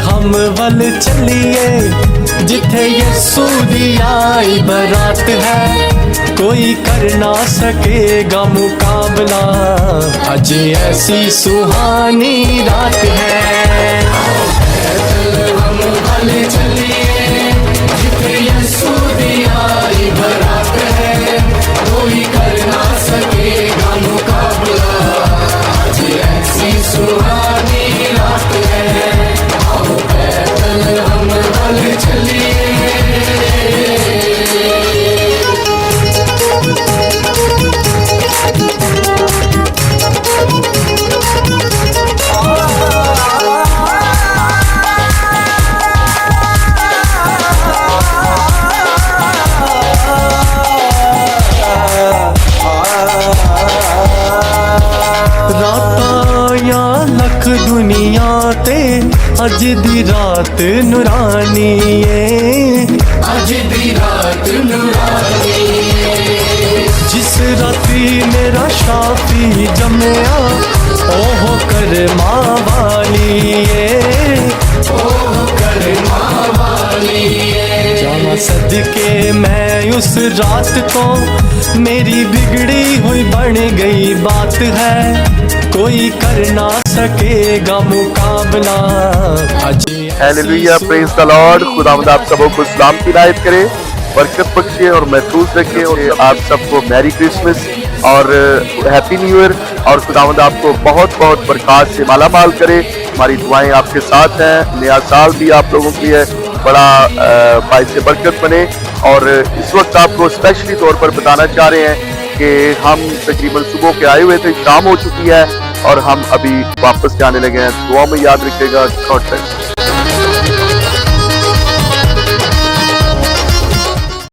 हम वल चलिए जिथे यीशु दी आई बरात है, कोई कर ना सकेगा मुकाबला, आज ऐसी सुहानी रात है। हम वल चलिए जिथे यीशु दी आई बरात है, कोई कर ना सकेगा मुकाबला, आज ऐसी सुहानी रात है। हम वल चलिए दुनिया ते अज दी रात नूरानी है, अज दी रात नूरानी है। जिस राती मेरा शाफी जमया ओह कर माँ वाली है, ओह कर माँ वाली है। जाना सदके मैं उस रात को, मेरी बिगड़ी हुई बन गई बात है, कोई कर ना सकेगा मुकाबला। Hallelujah, praise the Lord. खुदावंद आप सबों को सलाम की इनायत करे, बरकत बख्शे और महफूज रखे, और आप सबको मैरी क्रिसमस और हैप्पी न्यू ईयर, और खुदावंद आपको बहुत बहुत बरकत से माला माल करे। हमारी दुआएं आपके साथ हैं। नया साल भी आप लोगों के लिए बड़ा बाइस बरकत बने। और इस वक्त आपको स्पेशली तौर पर बताना चाह रहे हैं कि हम तकरीबन सुबह के आए हुए थे, शाम हो चुकी है और हम अभी वापस जाने लगे हैं। दुआ में याद रखिएगा। God bless.